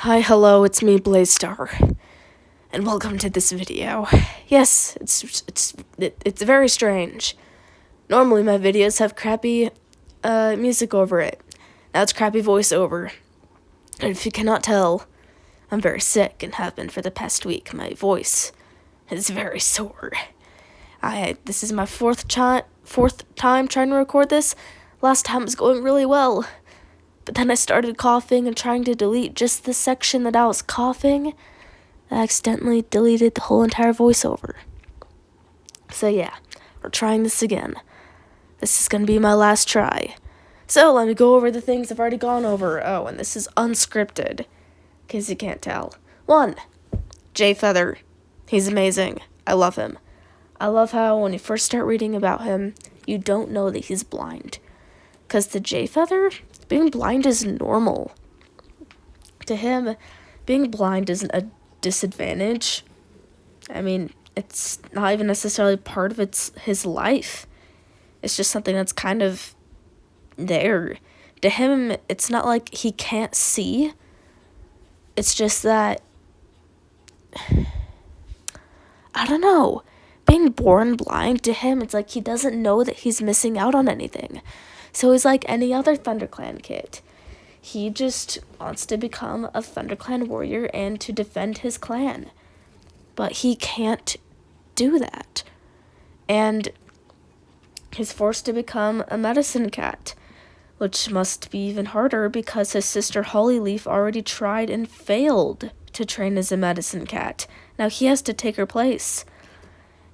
Hi, hello, it's me, Blaze-Star, and welcome to this video. Yes, it's very strange. Normally my videos have crappy music over it. Now it's crappy voiceover. And if you cannot tell, I'm very sick and have been for the past week. My voice is very sore. This is my fourth time trying to record this. Last time it was going really well. But then I started coughing and trying to delete just the section that I was coughing. I accidentally deleted the whole entire voiceover. So yeah, we're trying this again. This is gonna be my last try. So let me go over the things I've already gone over. Oh, and this is unscripted, in case you can't tell. 1. Jayfeather. He's amazing. I love him. I love how when you first start reading about him, you don't know that he's blind. Because to Jayfeather, being blind is normal. To him, being blind isn't a disadvantage. I mean, it's not even necessarily part of his life. It's just something that's kind of there. To him, it's not like he can't see. It's just that, I don't know. Being born blind, to him, it's like he doesn't know that he's missing out on anything. So he's like any other ThunderClan kid. He just wants to become a ThunderClan warrior and to defend his clan. But he can't do that. And he's forced to become a medicine cat, which must be even harder because his sister Hollyleaf already tried and failed to train as a medicine cat. Now he has to take her place.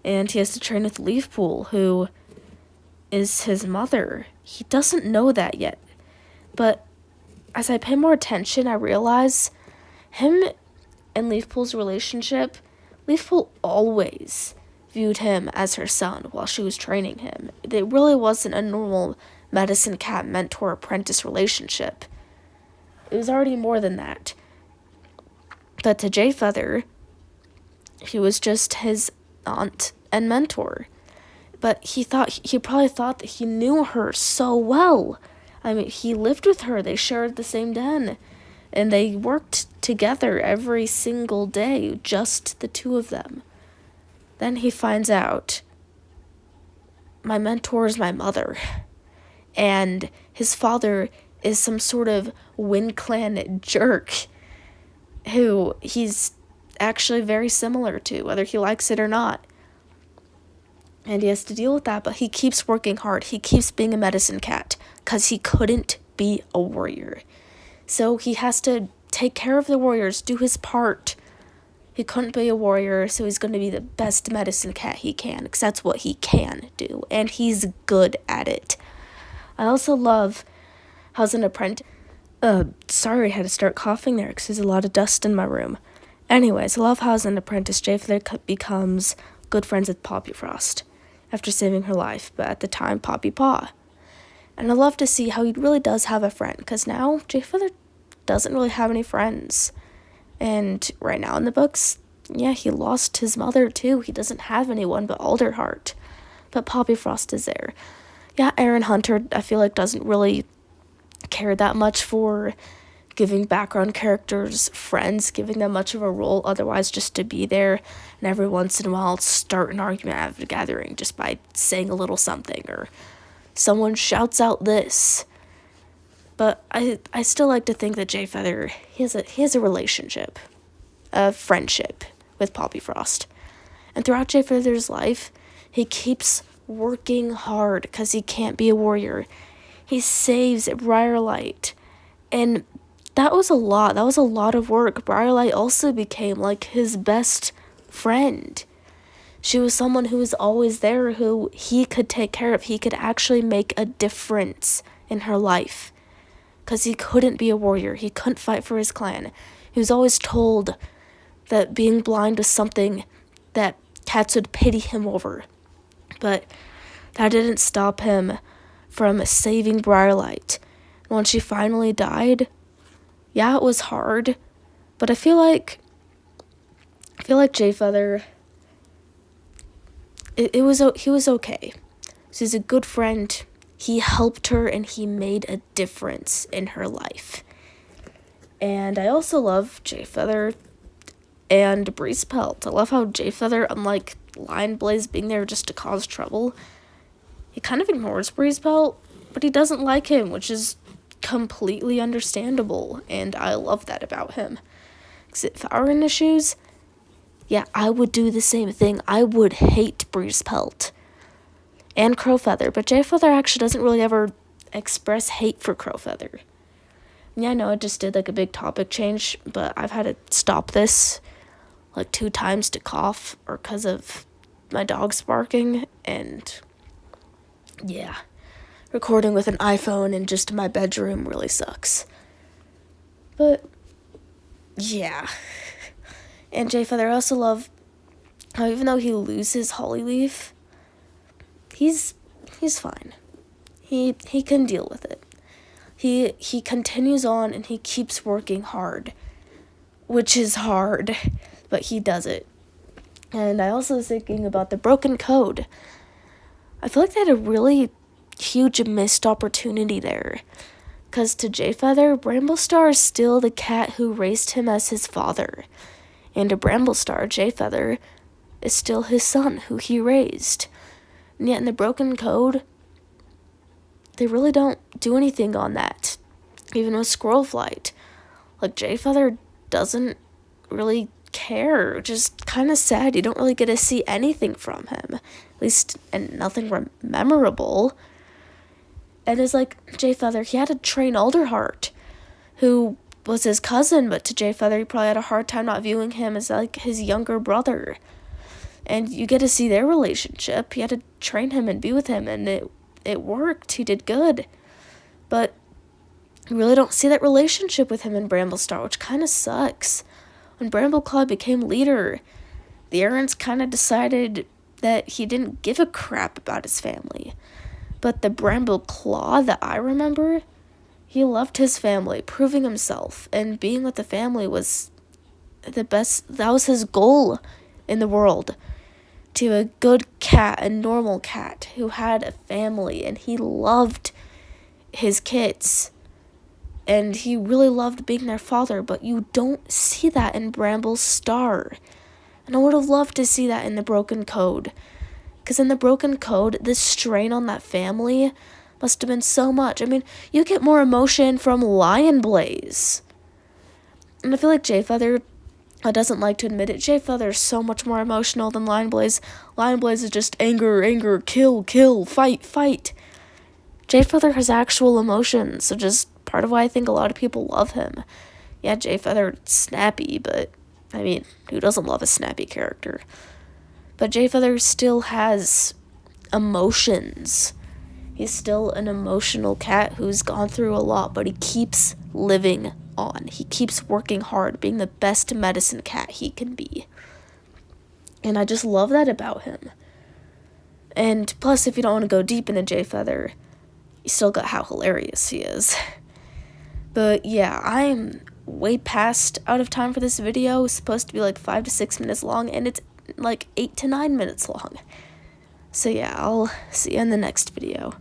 And he has to train with Leafpool, who is his mother. He doesn't know that yet. But as I pay more attention, I realize him and Leafpool's relationship, Leafpool always viewed him as her son while she was training him. It really wasn't a normal medicine cat mentor-apprentice relationship. It was already more than that. But to Jayfeather, he was just his aunt and mentor. But he probably thought that he knew her so well. I mean, he lived with her. They shared the same den. And they worked together every single day, just the two of them. Then he finds out, my mentor is my mother. And his father is some sort of Wind Clan jerk who he's actually very similar to, whether he likes it or not. And he has to deal with that, but he keeps working hard. He keeps being a medicine cat because he couldn't be a warrior. So he has to take care of the warriors, do his part. He couldn't be a warrior, so he's going to be the best medicine cat he can because that's what he can do, and he's good at it. I also love how as an apprentice... sorry, I had to start coughing there because there's a lot of dust in my room. Anyways, I love how as an apprentice, Jayfeather becomes good friends with Poppy Frost after saving her life, but at the time, Poppy Paw. And I love to see how he really does have a friend, because now Jayfeather doesn't really have any friends. And right now in the books, yeah, he lost his mother too. He doesn't have anyone but Alderheart. But Poppy Frost is there. Yeah, Erin Hunter, I feel like, doesn't really care that much for giving background characters friends, giving them much of a role, otherwise just to be there and every once in a while start an argument at a gathering just by saying a little something, or someone shouts out this. But I still like to think that Jayfeather, he has a relationship, a friendship with Poppy Frost. And throughout Jayfeather's life, he keeps working hard because he can't be a warrior. He saves Briarlight, and that was a lot. That was a lot of work. Briarlight also became like his best friend. She was someone who was always there, who he could take care of. He could actually make a difference in her life. Because he couldn't be a warrior. He couldn't fight for his clan. He was always told that being blind was something that cats would pity him over. But that didn't stop him from saving Briarlight. When she finally died, yeah, it was hard, but I feel like Jayfeather, he was okay. So he's a good friend. He helped her and he made a difference in her life. And I also love Jayfeather and Breeze Pelt. I love how Jayfeather, unlike Lion Blaze being there just to cause trouble, he kind of ignores Breeze Pelt, but he doesn't like him, which is completely understandable, and I love that about him. Because if I were in his shoes, yeah, I would do the same thing. I would hate Breeze Pelt and Crowfeather, but Jayfeather actually doesn't really ever express hate for Crowfeather. Yeah, I know I just did like a big topic change, but I've had to stop this like 2 times to cough or because of my dog's barking, and yeah, recording with an iPhone in just my bedroom really sucks. But yeah. And Jayfeather, I also love how even though he loses Hollyleaf, he's fine. He can deal with it. He continues on and he keeps working hard, which is hard, but he does it. And I also was thinking about the broken code. I feel like they had a really huge missed opportunity there. Because to Jayfeather, Bramblestar is still the cat who raised him as his father. And to Bramblestar, Jayfeather is still his son who he raised. And yet in the broken code, they really don't do anything on that. Even with Squirrel Flight. Like, Jayfeather doesn't really care. Just kind of sad. You don't really get to see anything from him. At least, and nothing memorable. And it's like, Jayfeather, he had to train Alderheart, who was his cousin, but to Jayfeather, he probably had a hard time not viewing him as, like, his younger brother. And you get to see their relationship. He had to train him and be with him, and it worked. He did good. But you really don't see that relationship with him and Bramblestar, which kind of sucks. When Brambleclaw became leader, the Erins kind of decided that he didn't give a crap about his family. But the Brambleclaw that I remember, he loved his family, proving himself, and being with the family was the best. That was his goal in the world. To a good cat, a normal cat, who had a family, and he loved his kids. And he really loved being their father, but you don't see that in Bramblestar. And I would have loved to see that in the broken code. Because in the broken code, the strain on that family must have been so much. I mean, you get more emotion from Lion Blaze. And I feel like Jayfeather doesn't like to admit it. Jayfeather is so much more emotional than Lion Blaze. Lion Blaze is just anger, anger, kill, kill, fight, fight. Jayfeather has actual emotions, so just part of why I think a lot of people love him. Yeah, Jayfeather snappy, but I mean, who doesn't love a snappy character? But Jayfeather still has emotions. He's still an emotional cat who's gone through a lot, but he keeps living on. He keeps working hard, being the best medicine cat he can be. And I just love that about him. And plus, if you don't want to go deep into Jayfeather, you still got how hilarious he is. But yeah, I'm way past out of time for this video. It's supposed to be like 5 to 6 minutes long, and it's like 8 to 9 minutes long. So yeah, I'll see you in the next video.